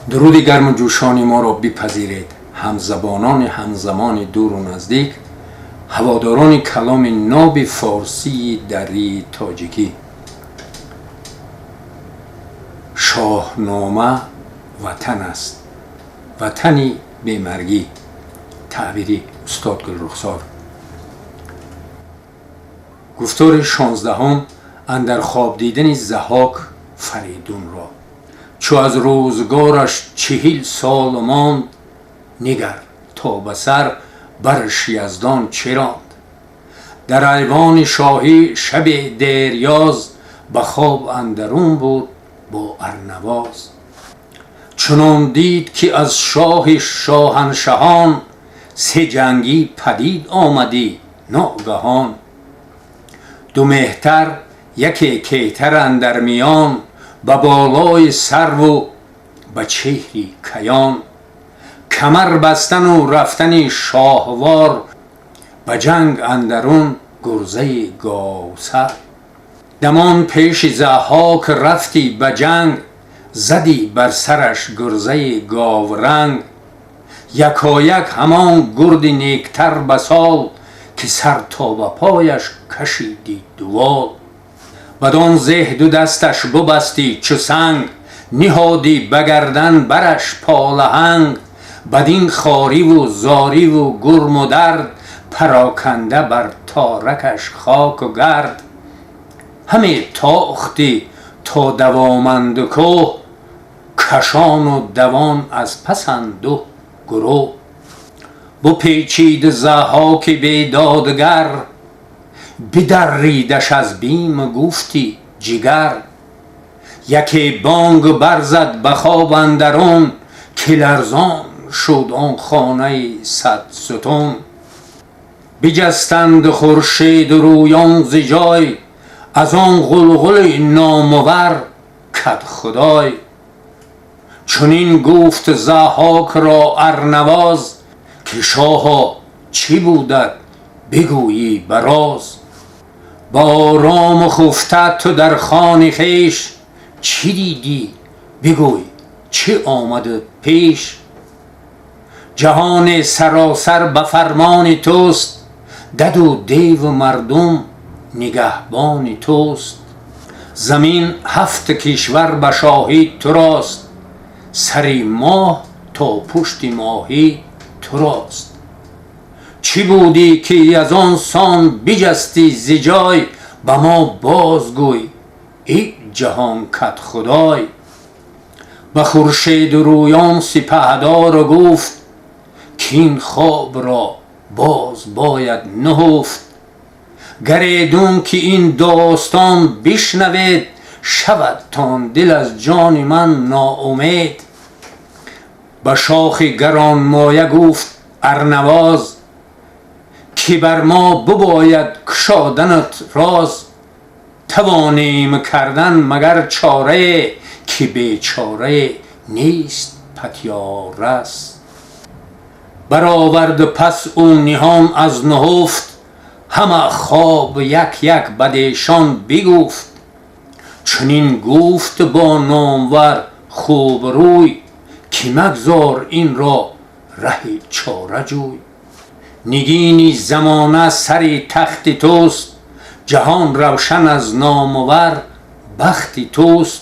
درود گرم و جوشانی ما را بپذیرید همزبانان همزمان دور و نزدیک، هواداران کلام ناب فارسی دری تاجیکی. شاهنامه وطن است، وطنی بیمرگی. تعبیری استاد گلرخسار. گفتار 16 اندر خواب دیدن ضحاک فریدون را. چو از روزگارش 40 سال ماند، نگر تا به سر برش یزدان چه راند. در ایوان شاهی شب دیریاز، به خواب اندرون بود با ارنواز. چنان دید که از شاه شاهنشهان، 3 جنگی پدید آمدی ناگهان. 2 مهتر یکی کیتر اندر میان، به بالای سرو و به چهری کیان. کمر بستن و رفتن شاهوار، به جنگ اندرون گرزه گاوسر. دمان پیش ضحاک رفتی به جنگ، زدی بر سرش گرزه گاورنگ. یکایک همان گرد نیکتر بسال، که سر تا به پایش کشیدی دوال. بدان زه 2 دستش ببستی چو سنگ، نهادی به گردن برش پالهنگ. بدین خواری و زاری و گرم و درد، پراکنده بر تارکش خاک و گرد. همی تاختی تا دوامند کوه، کشان و دوان از پس انده گروه. بپیچید ضحاک بیدادگر، بدریدش از بیم گفتی جگر. یکی بانگ برزد به خواب اندرون، که لرزان شد آن خانه 100 ستون. بجستند خورشید و رویان ز جای، از آن غلغل نامور کدخدای. چنین گفت ضحاک را ارنواز، که شاها چی بودت بگویی به راز. با آرام و خفته تو در خان خویش، چی دیدی بگوی چه آمد پیش. جهان سراسر به فرمان توست، دد و دیو و مردم نگهبان توست. زمین 7 کشور به شاهی تو راست، سری ماه تا پشت ماهی تو راست. چی بودی که از آن سان بجستی ز جای، به ما بازگوی ای جهان کدخدای. به خورشید رویان سپهدار گفت، که این خواب را باز باید نهفت. گر ایدون که این داستان بشنوید، شود تان دل از جان من ناامید. به شاخ گرانمایه گفت ارنواز، که بر ما بباید گشادنت راز. توانیم کردن مگر چاره، که بیچاره نیست پتیارس. برآورد پس او نهان از نهفت، همه خواب یک یک بدیشان بگفت. چنین گفت با نامور خوب روی، که مگذار این را ره چاره جوی. نگینی زمانه سری تخت توست، جهان روشن از نامور بخت توست.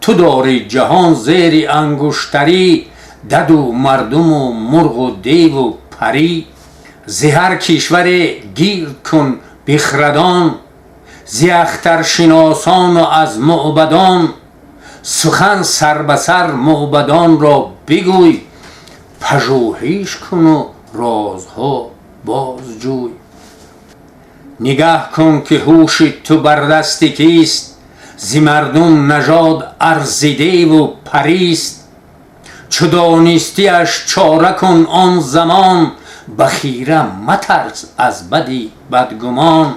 تو داری جهان زیر انگشتری، دد و مردم و مرغ و دیو و پری. ز هر کشور گیر کن بخردان، ز اخترشناسان و از موبدان. سخن سر به سر موبدان را بگوی، پژوهش کن و رازها بازجوی. نگه کن که هوش تو بر دست کیست، ز مردم نژاد ارزیده و پریست. چو دانستیش چاره کن آن زمان، به خیره مترس از بدی بدگمان.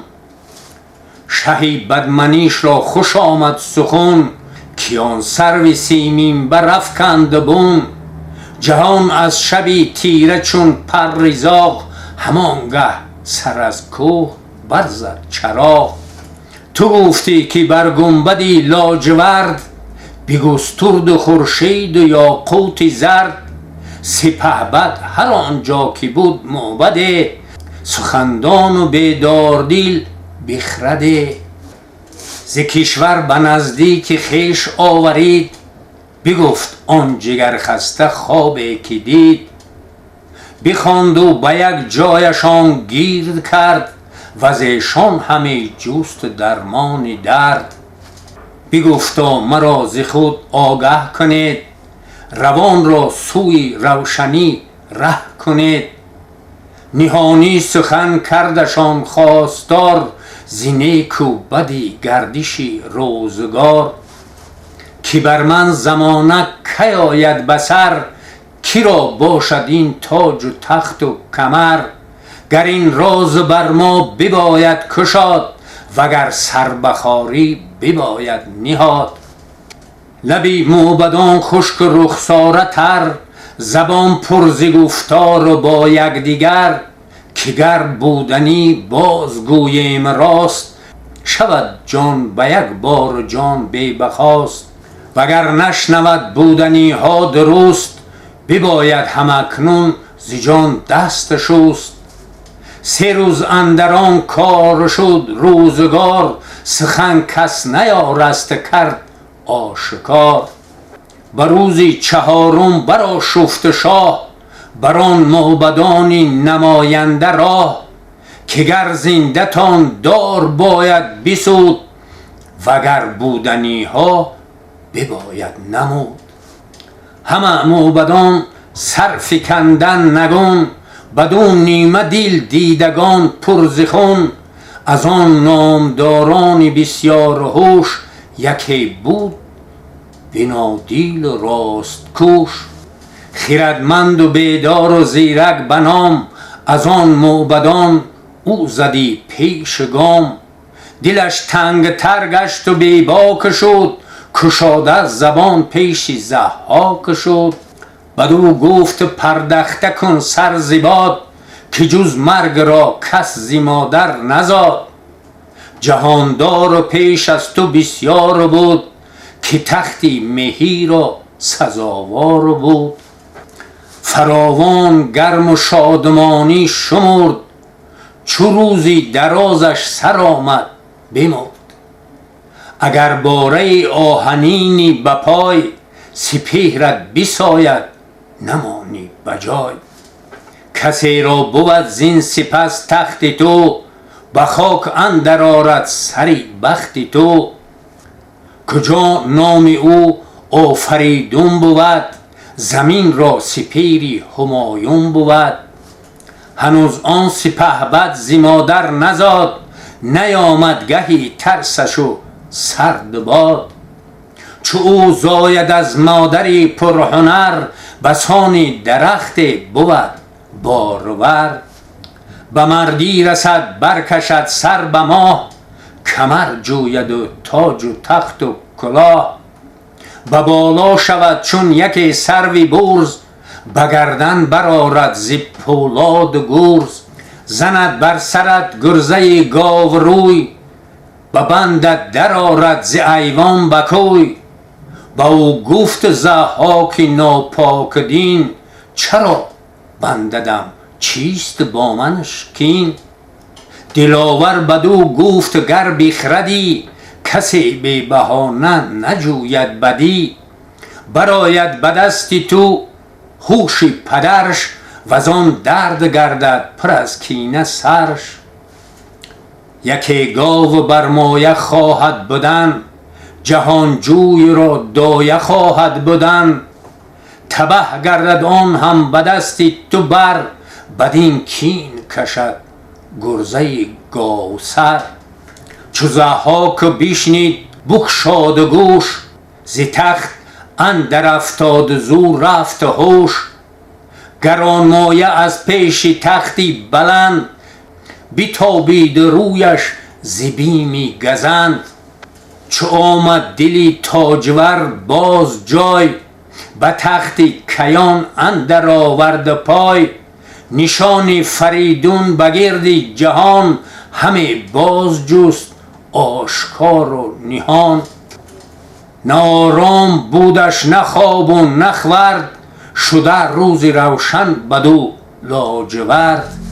شهی بدمنیش را خوش آمد سخن، که آن سرو سیمین برافکند بون. جهان از شبی تیره چون پر زاغ، همانگه سر از کوه برزد چراغ. تو گفتی که بر گنبدی لاجورد، بگسترد خورشید و یاقوت زرد، سپهبد هر آنجا که بود موبده، سخندان و بیداردل بخرده. ز کشور به نزدیک خویش آورید، بگفت آن جگر خسته خوابی که دید. بخواند و به یک جایشان گرد کرد، وز ایشان همه جست درمان درد. بگفتا مرا ز خود آگه کنید، روان را سوی روشنی ره کنید. نهانی سخن کردشان خواستار، ز نیک و بدی گردشی روزگار. که بر من زمانه کی آید به سر، کی را باشد این تاج و تخت و کمر. گر این راز بر ما بباید کشاد، وگر سر بخاری بباید نهاد. لبی موبدان خشک و رخساره تر، زبان پر ز گفتار و با یکدیگر. که گر بودنی باز گوییم راست، شود جان به یک بار جان بی بخواست. وگر نشنود بودنی ها درست، بباید همکنون ز جان دست شست. 3 روز اندران کار شد روزگار، سخن کس نیارست کرد آشکار. به روز 4 برآشفت شاه، بر آن موبدانی نماینده راه. که گر زنده تان دار باید بسود، وگر بودنی ها بباید نمود. همه موبدان سر فکندن نگون، بدون نیمه دل دیدگان پر ز خون. از آن نامداران بسیار هوش، یکی بود بنادیل و راست کوش. خردمند و بیدار و زیرک به نام، از آن موبدان او زدی پیش گام. دلش تنگ تر گشت و بی باک شد، گشاده زبان پیش ضحاک شد. بدو گفت پردخته کن سر ز باد، که جز مرگ را کس ز مادر نزاد. جهاندار و پیش از تو بسیار بود، که تختی مهی را سزاوار بود. فراوان گرم و شادمانی شمرد، چو روزی درازش سر آمد بمرد. اگر باره آهنینی به پای، سپهرت بساید نمانی بجای. کسی را بود زین سپس تخت تو، به خاک اندر آرد سری بخت تو. کجا نام او آفریدون بود، زمین را سپیری همایون بود. هنوز آن سپهبد ز مادر نزاد، نیامد گهی ترسش و سرد باد. چو او زاید از مادری پرهنر، بسان درخت بود بارور. به مردی رسد برکشد سر به ماه، کمر جوید و تاج و تخت و کلاه. به بالا شود چون یکی سروی برز، به گردن برآرد ز پولاد گرز. زند بر سرت گرزه گاو روی، به بندت در آرد ز ایوان به کوی. با او گفت ضحاک ناپاک دین، چرا بنددم چیست با منش کین. دلاور بدو گفت گر بخردی، کسی بی بهانه نجوید بدی. برآید به دست تو هوش پدرش، وزان درد گردد پر از کینه سرش. یکی گاو بر مایه خواهد بدن، جهانجوی را دایه خواهد بدن. تبه گردد آن هم به دست تو بر، بدین کین کشد گرزه گاو سر. چو ضحاک بشنید بگشاد گوش، ز تخت اندر افتاد زو رفت هوش. گرانمایه از پیش تختی بلند، بتابید رویش ز بیم گزند. چو آمد دلی تاجور باز جای، به تختی کیان اندر آورد پای. نشان فریدون بگرد جهان، همه باز جست آشکار و نهان. نه آرام بودش نه خواب و نه خورد، شده روزی روشن بدو لاجورد.